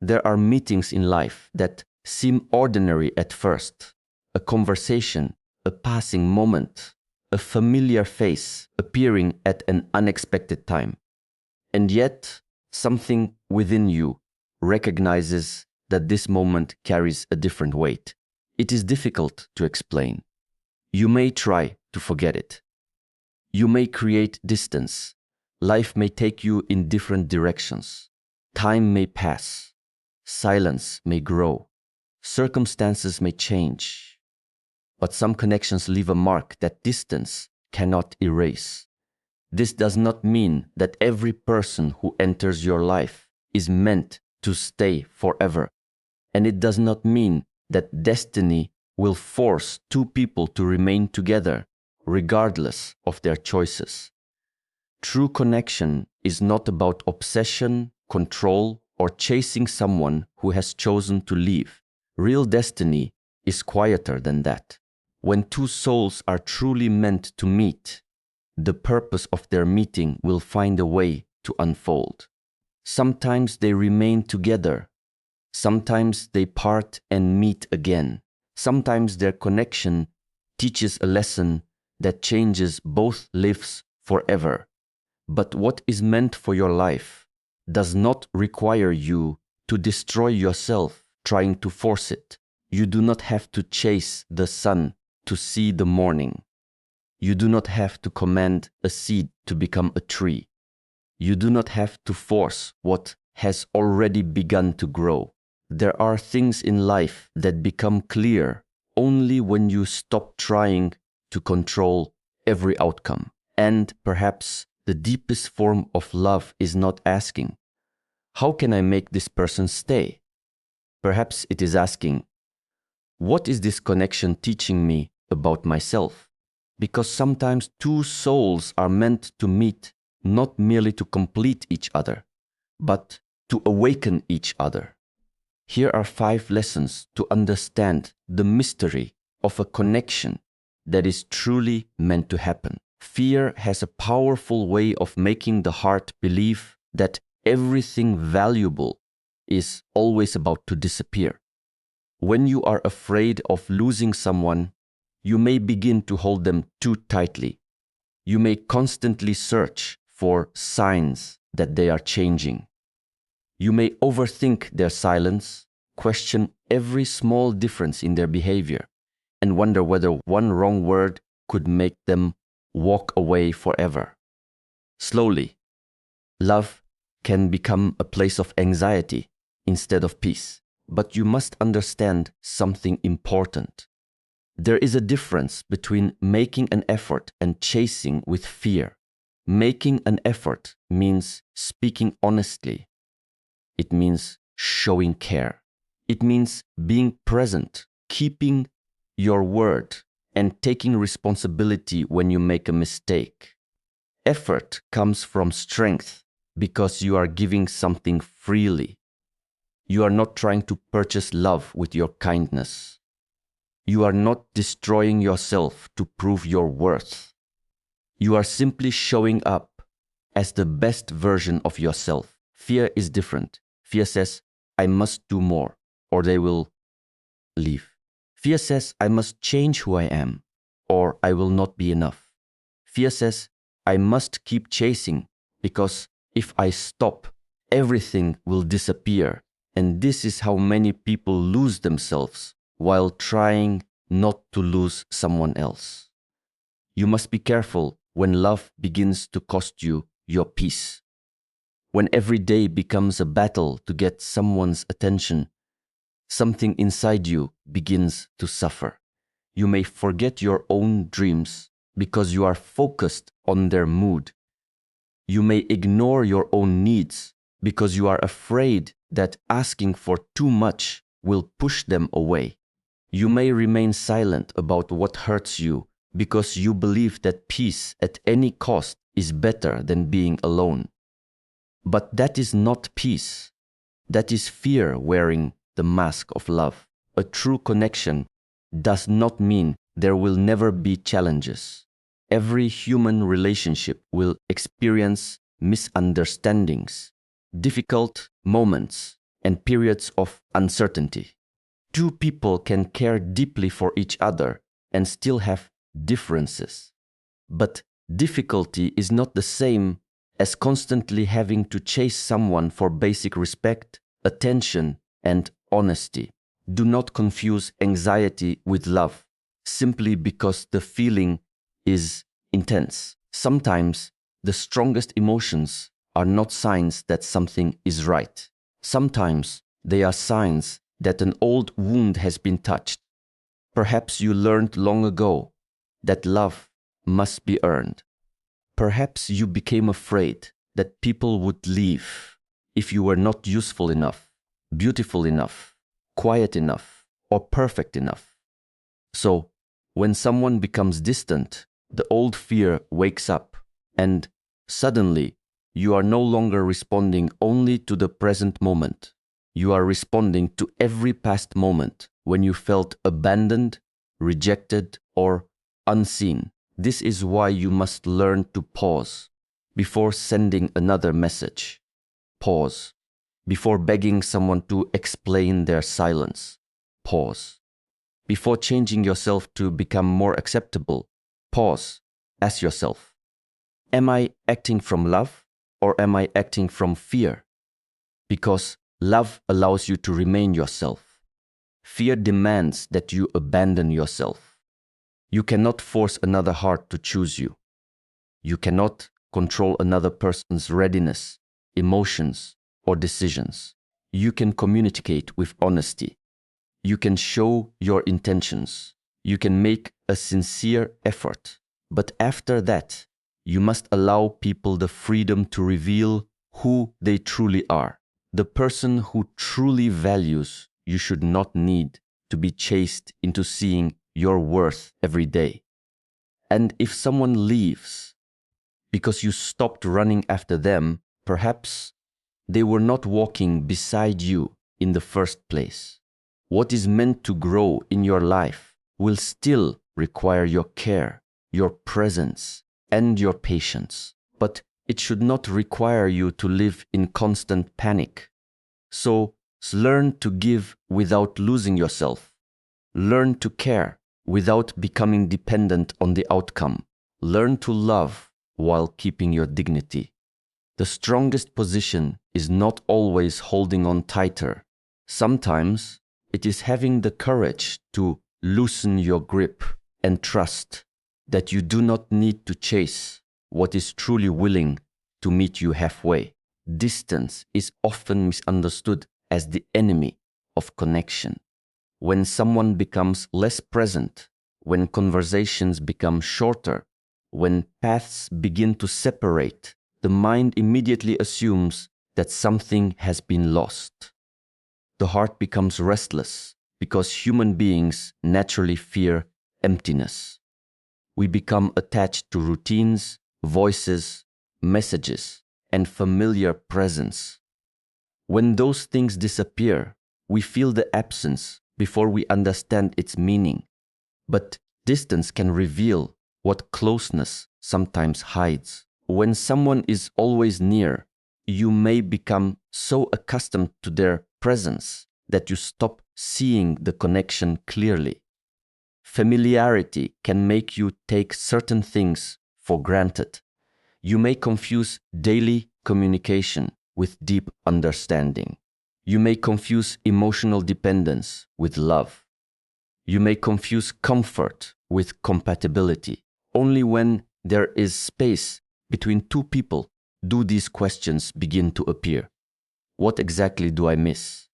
There are meetings in life that seem ordinary at first. A conversation, a passing moment, a familiar face appearing at an unexpected time. And yet, something within you recognizes that this moment carries a different weight. It is difficult to explain. You may try to forget it. You may create distance. Life may take you in different directions. Time may pass. Silence may grow. Circumstances may change. But some connections leave a mark that distance cannot erase. This does not mean that every person who enters your life is meant to stay forever. And it does not mean that destiny will force two people to remain together regardless of their choices. True connection is not about obsession, control, or chasing someone who has chosen to leave. Real destiny is quieter than that. When two souls are truly meant to meet, the purpose of their meeting will find a way to unfold. Sometimes they remain together. Sometimes they part and meet again. Sometimes their connection teaches a lesson that changes both lives forever. But what is meant for your life does not require you to destroy yourself trying to force it. You do not have to chase the sun to see the morning. You do not have to command a seed to become a tree. You do not have to force what has already begun to grow. There are things in life that become clear only when you stop trying to control every outcome. And perhaps the deepest form of love is not asking, how can I make this person stay? Perhaps it is asking, what is this connection teaching me about myself? Because sometimes two souls are meant to meet not merely to complete each other, but to awaken each other. Here are 5 lessons to understand the mystery of a connection that is truly meant to happen. Fear has a powerful way of making the heart believe that everything valuable is always about to disappear. When you are afraid of losing someone, you may begin to hold them too tightly. You may constantly search for signs that they are changing. You may overthink their silence, question every small difference in their behavior, and wonder whether one wrong word could make them walk away forever. Slowly, love can become a place of anxiety instead of peace. But you must understand something important. There is a difference between making an effort and chasing with fear. Making an effort means speaking honestly. It means showing care. It means being present, keeping your word, and taking responsibility when you make a mistake. Effort comes from strength because you are giving something freely. You are not trying to purchase love with your kindness. You are not destroying yourself to prove your worth. You are simply showing up as the best version of yourself. Fear is different. Fear says, I must do more, or they will leave. Fear says, I must change who I am, or I will not be enough. Fear says, I must keep chasing, because if I stop, everything will disappear. And this is how many people lose themselves while trying not to lose someone else. You must be careful when love begins to cost you your peace. When every day becomes a battle to get someone's attention, something inside you begins to suffer. You may forget your own dreams because you are focused on their mood. You may ignore your own needs because you are afraid that asking for too much will push them away. You may remain silent about what hurts you because you believe that peace at any cost is better than being alone. But that is not peace. That is fear wearing the mask of love. A true connection does not mean there will never be challenges. Every human relationship will experience misunderstandings, difficult moments, and periods of uncertainty. Two people can care deeply for each other and still have differences. But difficulty is not the same as constantly having to chase someone for basic respect, attention, and honesty. Do not confuse anxiety with love simply because the feeling is intense. Sometimes the strongest emotions are not signs that something is right. Sometimes they are signs that an old wound has been touched. Perhaps you learned long ago that love must be earned. Perhaps you became afraid that people would leave if you were not useful enough, beautiful enough, quiet enough, or perfect enough. So, when someone becomes distant, the old fear wakes up, and suddenly you are no longer responding only to the present moment. You are responding to every past moment when you felt abandoned, rejected, or unseen. This is why you must learn to pause before sending another message. Pause before begging someone to explain their silence. Pause before changing yourself to become more acceptable. Pause. Ask yourself, am I acting from love or am I acting from fear? Because love allows you to remain yourself. Fear demands that you abandon yourself. You cannot force another heart to choose you. You cannot control another person's readiness, emotions, or decisions. You can communicate with honesty. You can show your intentions. You can make a sincere effort. But after that, you must allow people the freedom to reveal who they truly are. The person who truly values you should not need to be chased into seeing your worth every day. And if someone leaves because you stopped running after them, perhaps they were not walking beside you in the first place. What is meant to grow in your life will still require your care, your presence, and your patience. But it should not require you to live in constant panic. So learn to give without losing yourself. Learn to care without becoming dependent on the outcome. Learn to love while keeping your dignity. The strongest position is not always holding on tighter. Sometimes it is having the courage to loosen your grip and trust that you do not need to chase what is truly willing to meet you halfway. Distance is often misunderstood as the enemy of connection. When someone becomes less present, when conversations become shorter, when paths begin to separate, the mind immediately assumes that something has been lost. The heart becomes restless because human beings naturally fear emptiness. We become attached to routines, voices, messages, and familiar presence. When those things disappear, we feel the absence before we understand its meaning. But distance can reveal what closeness sometimes hides. When someone is always near, you may become so accustomed to their presence that you stop seeing the connection clearly. Familiarity can make you take certain things for granted. You may confuse daily communication with deep understanding. You may confuse emotional dependence with love. You may confuse comfort with compatibility. Only when there is space between two people do these questions begin to appear. What exactly do I miss?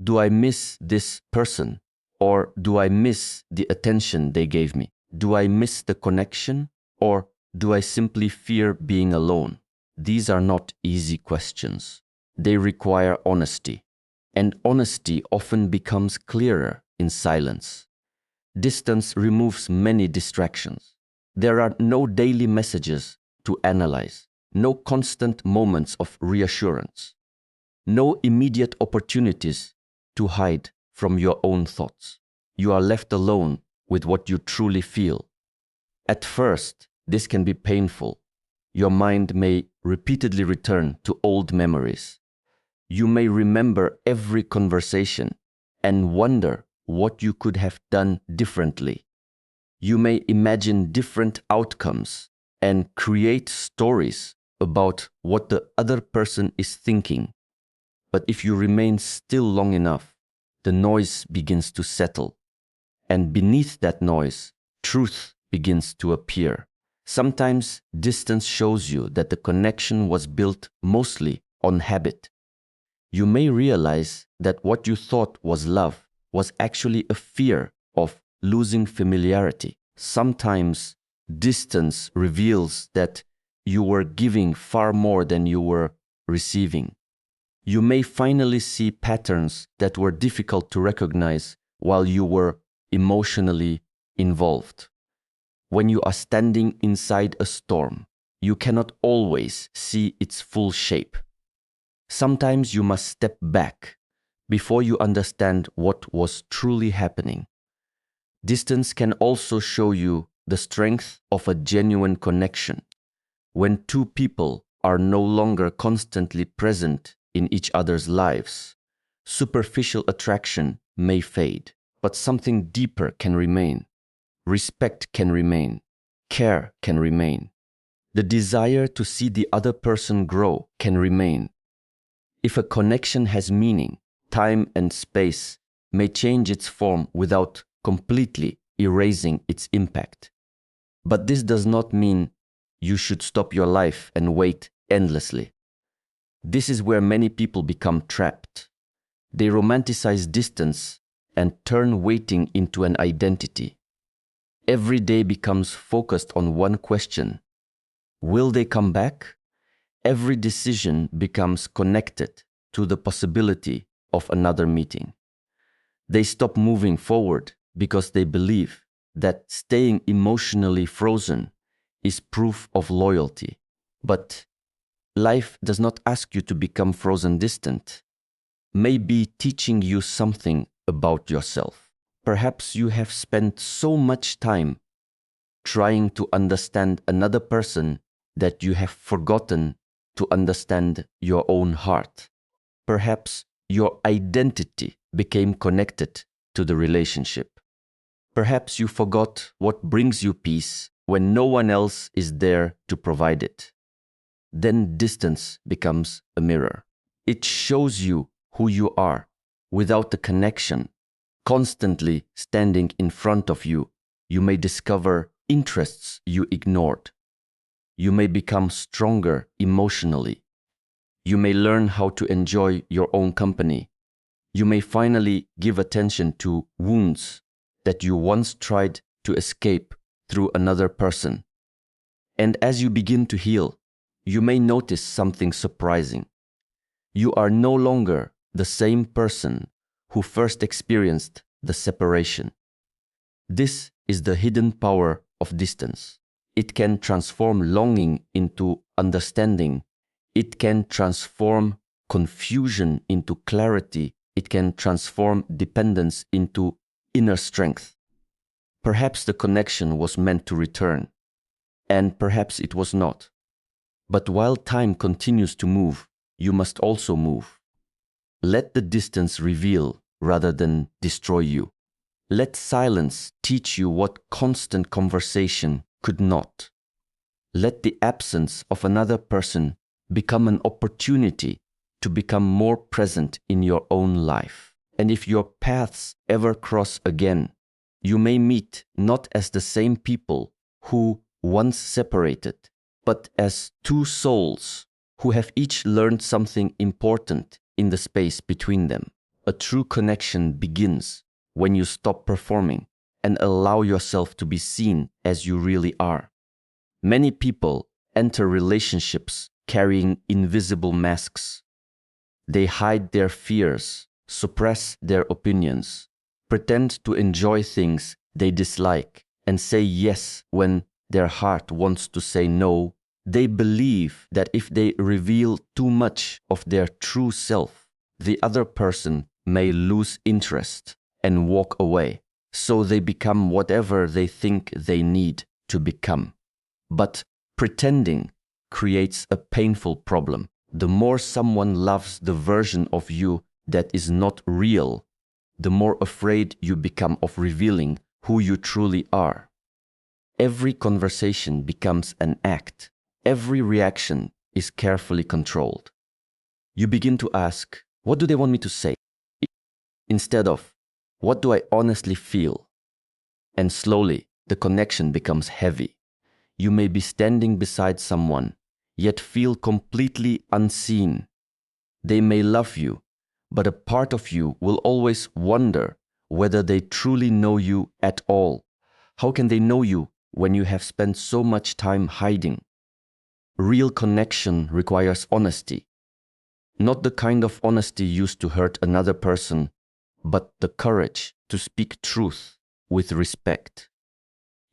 Do I miss this person? Or do I miss the attention they gave me? Do I miss the connection? Or do I simply fear being alone? These are not easy questions. They require honesty. And honesty often becomes clearer in silence. Distance removes many distractions. There are no daily messages to analyze, no constant moments of reassurance, no immediate opportunities to hide from your own thoughts. You are left alone with what you truly feel. At first, this can be painful. Your mind may repeatedly return to old memories. You may remember every conversation and wonder what you could have done differently. You may imagine different outcomes and create stories about what the other person is thinking. But if you remain still long enough, the noise begins to settle. And beneath that noise, truth begins to appear. Sometimes distance shows you that the connection was built mostly on habit. You may realize that what you thought was love was actually a fear of losing familiarity. Sometimes distance reveals that you were giving far more than you were receiving. You may finally see patterns that were difficult to recognize while you were emotionally involved. When you are standing inside a storm, you cannot always see its full shape. Sometimes you must step back before you understand what was truly happening. Distance can also show you the strength of a genuine connection. When two people are no longer constantly present in each other's lives, superficial attraction may fade, but something deeper can remain. Respect can remain. Care can remain. The desire to see the other person grow can remain. If a connection has meaning, time and space may change its form without completely erasing its impact. But this does not mean you should stop your life and wait endlessly. This is where many people become trapped. They romanticize distance and turn waiting into an identity. Every day becomes focused on one question: will they come back? Every decision becomes connected to the possibility of another meeting. They stop moving forward because they believe that staying emotionally frozen is proof of loyalty. But life does not ask you to become frozen distant. Maybe teaching you something about yourself. Perhaps you have spent so much time trying to understand another person that you have forgotten to understand your own heart. Perhaps your identity became connected to the relationship. Perhaps you forgot what brings you peace when no one else is there to provide it. Then distance becomes a mirror. It shows you who you are without the connection constantly standing in front of you. You may discover interests you ignored. You may become stronger emotionally. You may learn how to enjoy your own company. You may finally give attention to wounds that you once tried to escape through another person. And as you begin to heal, you may notice something surprising. You are no longer the same person who first experienced the separation. This is the hidden power of distance. It can transform longing into understanding. It can transform confusion into clarity. It can transform dependence into inner strength. Perhaps the connection was meant to return, and perhaps it was not. But while time continues to move, you must also move. Let the distance reveal rather than destroy you. Let silence teach you what constant conversation could not. Let the absence of another person become an opportunity to become more present in your own life. And if your paths ever cross again, you may meet not as the same people who once separated, but as two souls who have each learned something important in the space between them. A true connection begins when you stop performing and allow yourself to be seen as you really are. Many people enter relationships carrying invisible masks. They hide their fears, suppress their opinions, pretend to enjoy things they dislike, and say yes when their heart wants to say no. They believe that if they reveal too much of their true self, the other person may lose interest and walk away, so they become whatever they think they need to become. But pretending creates a painful problem. The more someone loves the version of you that is not real, the more afraid you become of revealing who you truly are. Every conversation becomes an act. Every reaction is carefully controlled. You begin to ask, what do they want me to say? Instead of, what do I honestly feel? And slowly, the connection becomes heavy. You may be standing beside someone, yet feel completely unseen. They may love you, but a part of you will always wonder whether they truly know you at all. How can they know you when you have spent so much time hiding? Real connection requires honesty. Not the kind of honesty used to hurt another person, but the courage to speak truth with respect.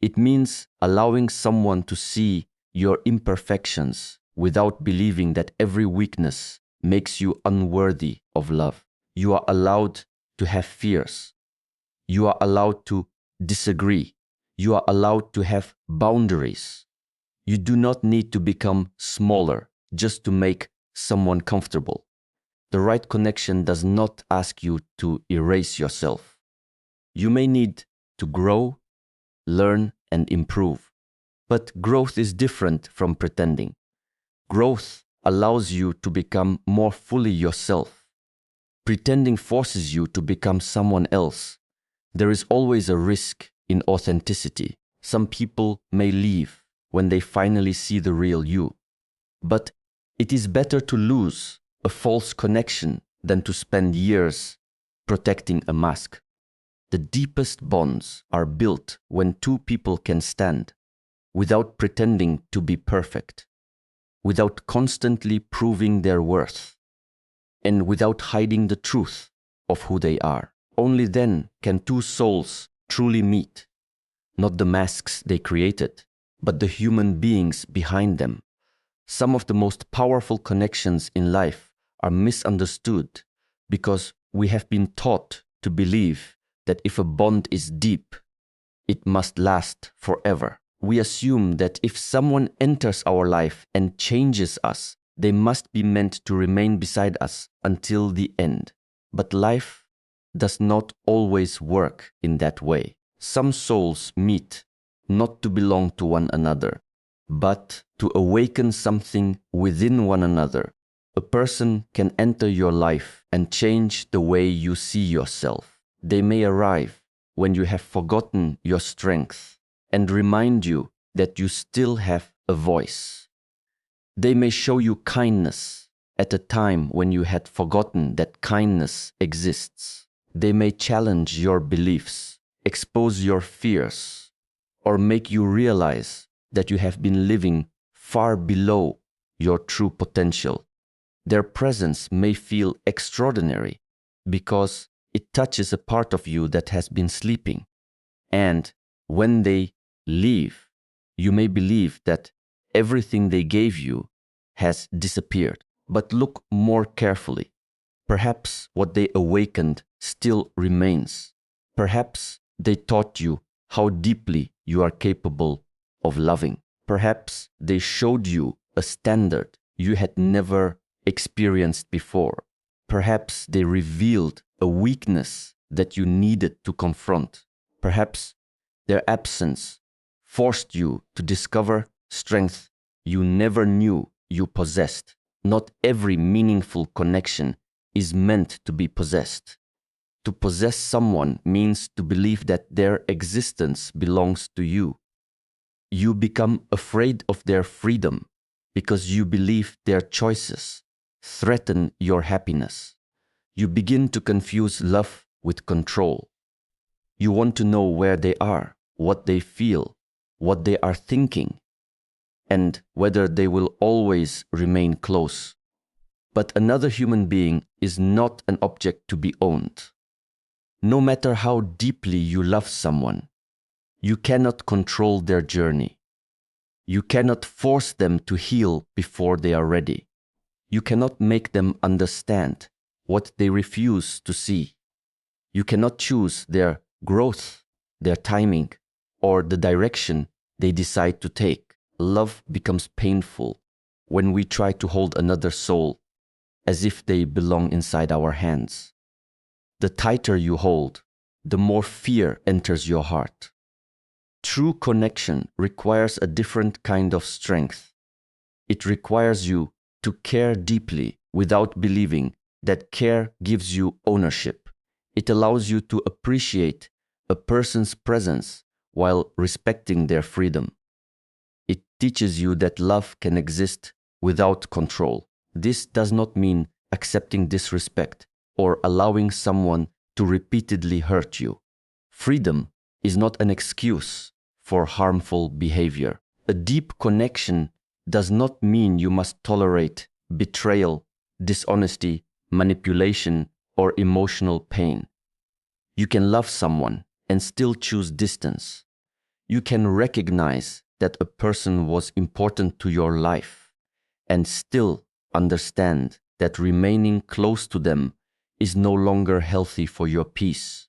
It means allowing someone to see your imperfections without believing that every weakness makes you unworthy of love. You are allowed to have fears. You are allowed to disagree. You are allowed to have boundaries. You do not need to become smaller just to make someone comfortable. The right connection does not ask you to erase yourself. You may need to grow, learn, and improve. But growth is different from pretending. Growth allows you to become more fully yourself. Pretending forces you to become someone else. There is always a risk in authenticity. Some people may leave when they finally see the real you. But it is better to lose a false connection than to spend years protecting a mask. The deepest bonds are built when two people can stand without pretending to be perfect, without constantly proving their worth, and without hiding the truth of who they are. Only then can two souls truly meet, not the masks they created, but the human beings behind them. Some of the most powerful connections in life are misunderstood because we have been taught to believe that if a bond is deep, it must last forever. We assume that if someone enters our life and changes us, they must be meant to remain beside us until the end. But life does not always work in that way. Some souls meet not to belong to one another, but to awaken something within one another. A person can enter your life and change the way you see yourself. They may arrive when you have forgotten your strength and remind you that you still have a voice. They may show you kindness at a time when you had forgotten that kindness exists. They may challenge your beliefs, expose your fears, or make you realize that you have been living far below your true potential. Their presence may feel extraordinary because it touches a part of you that has been sleeping. And when they leave, you may believe that everything they gave you has disappeared. But look more carefully. Perhaps what they awakened still remains. Perhaps they taught you how deeply you are capable of loving. Perhaps they showed you a standard you had never experienced before. Perhaps they revealed a weakness that you needed to confront. Perhaps their absence forced you to discover strength you never knew you possessed. Not every meaningful connection is meant to be possessed. To possess someone means to believe that their existence belongs to you. You become afraid of their freedom because you believe their choices threaten your happiness. You begin to confuse love with control. You want to know where they are, what they feel, what they are thinking, and whether they will always remain close. But another human being is not an object to be owned. No matter how deeply you love someone, you cannot control their journey. You cannot force them to heal before they are ready. You cannot make them understand what they refuse to see. You cannot choose their growth, their timing, or the direction they decide to take. Love becomes painful when we try to hold another soul as if they belong inside our hands. The tighter you hold, the more fear enters your heart. True connection requires a different kind of strength. It requires you to care deeply without believing that care gives you ownership. It allows you to appreciate a person's presence while respecting their freedom. It teaches you that love can exist without control. This does not mean accepting disrespect or allowing someone to repeatedly hurt you. Freedom is not an excuse for harmful behavior. A deep connection does not mean you must tolerate betrayal, dishonesty, manipulation, or emotional pain. You can love someone and still choose distance. You can recognize that a person was important to your life and still understand that remaining close to them is no longer healthy for your peace.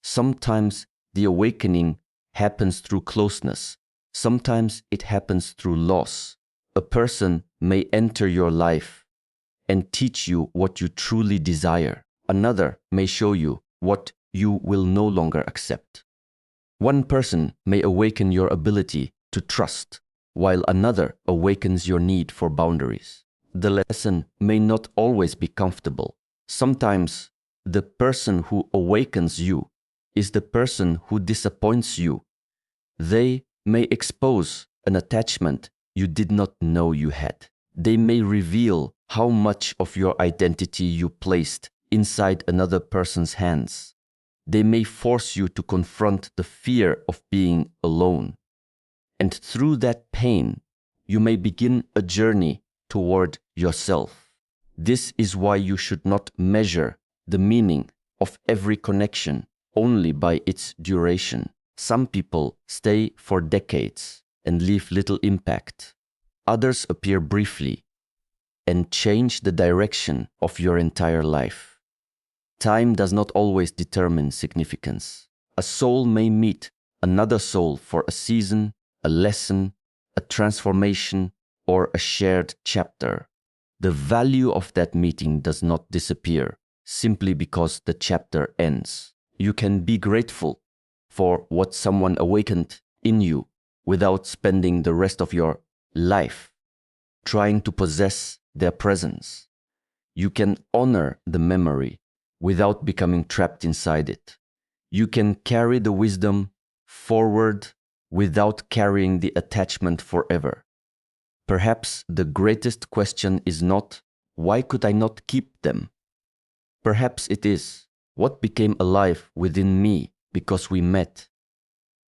Sometimes the awakening happens through closeness. Sometimes it happens through loss. A person may enter your life and teach you what you truly desire. Another may show you what you will no longer accept. One person may awaken your ability to trust, while another awakens your need for boundaries. The lesson may not always be comfortable. Sometimes the person who awakens you is the person who disappoints you. They may expose an attachment you did not know you had. They may reveal how much of your identity you placed inside another person's hands. They may force you to confront the fear of being alone. And through that pain, you may begin a journey toward yourself. This is why you should not measure the meaning of every connection only by its duration. Some people stay for decades and leave little impact. Others appear briefly and change the direction of your entire life. Time does not always determine significance. A soul may meet another soul for a season, a lesson, a transformation, or a shared chapter. The value of that meeting does not disappear simply because the chapter ends. You can be grateful for what someone awakened in you without spending the rest of your life trying to possess their presence. You can honor the memory without becoming trapped inside it. You can carry the wisdom forward without carrying the attachment forever. Perhaps the greatest question is not, why could I not keep them? Perhaps it is, what became alive within me because we met?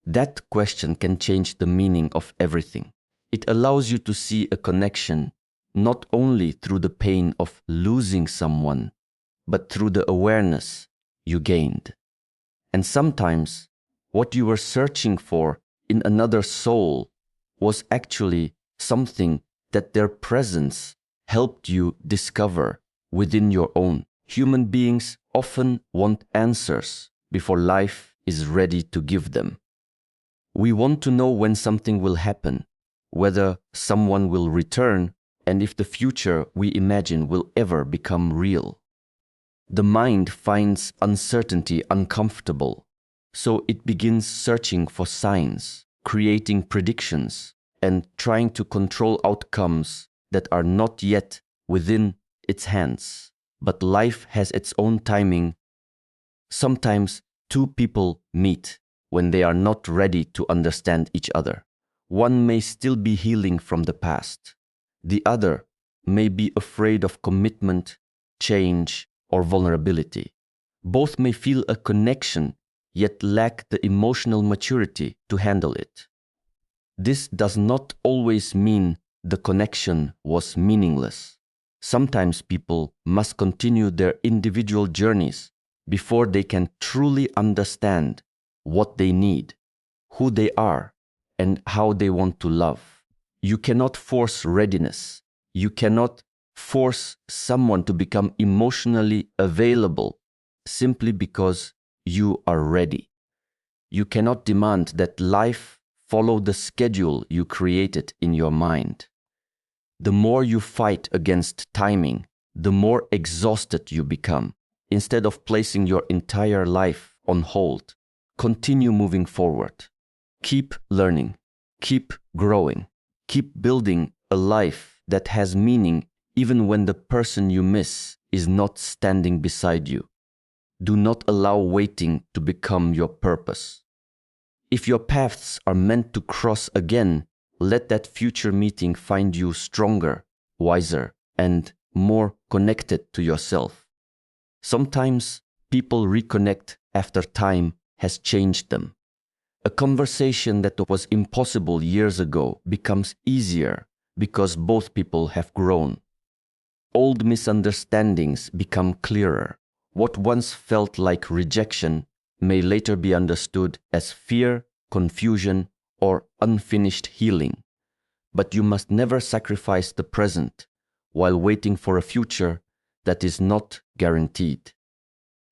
That question can change the meaning of everything. It allows you to see a connection not only through the pain of losing someone, but through the awareness you gained. And sometimes what you were searching for in another soul was actually something that their presence helped you discover within your own. Human beings often want answers before life is ready to give them. We want to know when something will happen, whether someone will return, and if the future we imagine will ever become real. The mind finds uncertainty uncomfortable, so it begins searching for signs, creating predictions, and trying to control outcomes that are not yet within its hands. But life has its own timing. Sometimes two people meet when they are not ready to understand each other. One may still be healing from the past. The other may be afraid of commitment, change, or vulnerability. Both may feel a connection, yet lack the emotional maturity to handle it. This does not always mean the connection was meaningless. Sometimes people must continue their individual journeys before they can truly understand what they need, who they are, and how they want to love. You cannot force readiness. You cannot force someone to become emotionally available simply because you are ready. You cannot demand that life follow the schedule you created in your mind. The more you fight against timing, the more exhausted you become. Instead of placing your entire life on hold, continue moving forward. Keep learning, keep growing, keep building a life that has meaning even when the person you miss is not standing beside you. Do not allow waiting to become your purpose. If your paths are meant to cross again, let that future meeting find you stronger, wiser, and more connected to yourself. Sometimes people reconnect after time has changed them. A conversation that was impossible years ago becomes easier because both people have grown. Old misunderstandings become clearer. What once felt like rejection may later be understood as fear, confusion, or unfinished healing. But you must never sacrifice the present while waiting for a future that is not guaranteed.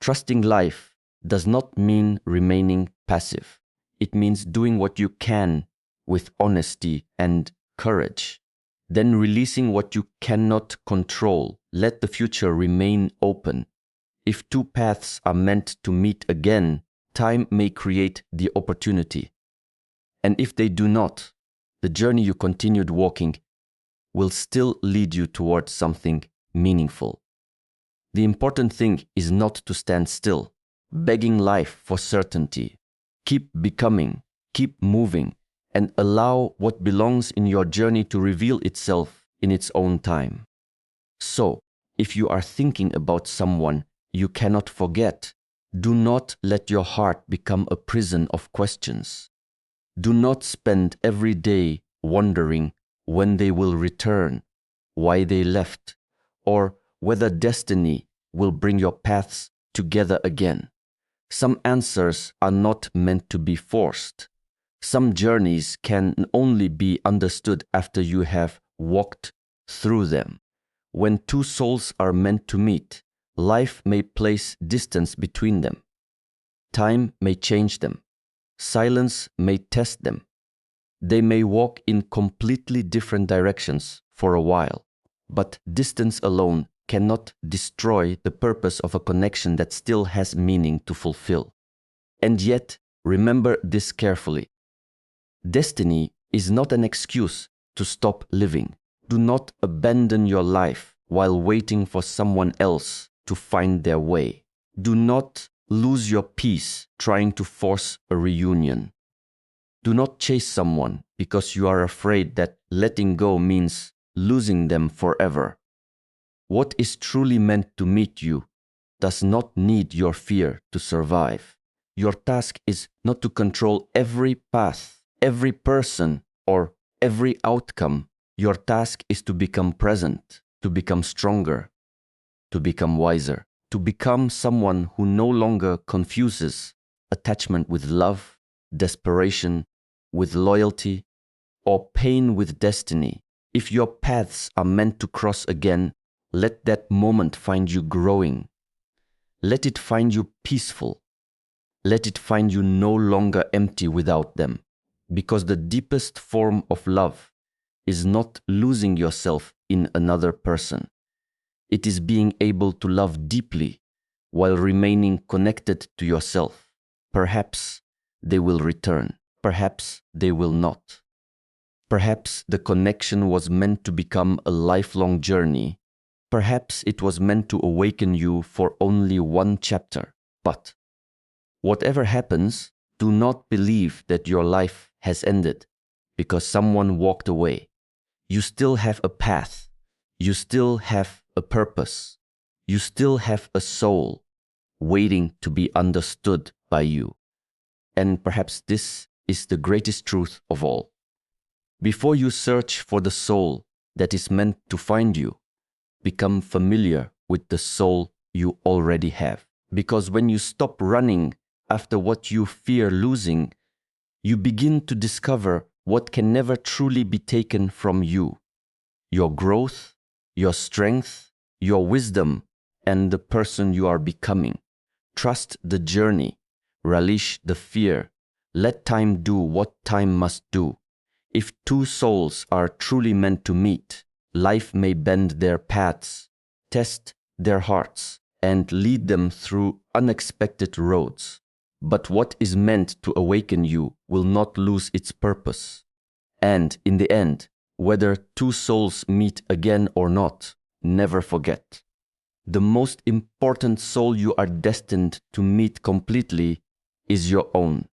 Trusting life does not mean remaining passive. It means doing what you can with honesty and courage. Then releasing what you cannot control. Let the future remain open. If two paths are meant to meet again, time may create the opportunity. And if they do not, the journey you continued walking will still lead you towards something meaningful. The important thing is not to stand still, begging life for certainty. Keep becoming, keep moving, and allow what belongs in your journey to reveal itself in its own time. So, if you are thinking about someone you cannot forget, do not let your heart become a prison of questions. Do not spend every day wondering when they will return, why they left, or whether destiny will bring your paths together again. Some answers are not meant to be forced. Some journeys can only be understood after you have walked through them. When two souls are meant to meet, life may place distance between them. Time may change them. Silence may test them. They may walk in completely different directions for a while, but distance alone cannot destroy the purpose of a connection that still has meaning to fulfill. And yet, remember this carefully. Destiny is not an excuse to stop living. Do not abandon your life while waiting for someone else to find their way. Do not lose your peace trying to force a reunion. Do not chase someone because you are afraid that letting go means losing them forever. What is truly meant to meet you does not need your fear to survive. Your task is not to control every path, every person, or every outcome. Your task is to become present, to become stronger, to become wiser, to become someone who no longer confuses attachment with love, desperation with loyalty, or pain with destiny. If your paths are meant to cross again, let that moment find you growing. Let it find you peaceful. Let it find you no longer empty without them. Because the deepest form of love is not losing yourself in another person. It is being able to love deeply while remaining connected to yourself. Perhaps they will return. Perhaps they will not. Perhaps the connection was meant to become a lifelong journey. Perhaps it was meant to awaken you for only one chapter. But whatever happens, do not believe that your life has ended because someone walked away. You still have a path. You still have a purpose. You still have a soul waiting to be understood by you. And perhaps this is the greatest truth of all. Before you search for the soul that is meant to find you, become familiar with the soul you already have. Because when you stop running after what you fear losing, you begin to discover what can never truly be taken from you. Your growth, your strength, your wisdom, and the person you are becoming. Trust the journey. Relish the fear. Let time do what time must do. If two souls are truly meant to meet, Life may bend their paths, test their hearts, and lead them through unexpected roads. But what is meant to awaken you will not lose its purpose. And in the end, whether two souls meet again or not, never forget. The most important soul you are destined to meet completely is your own.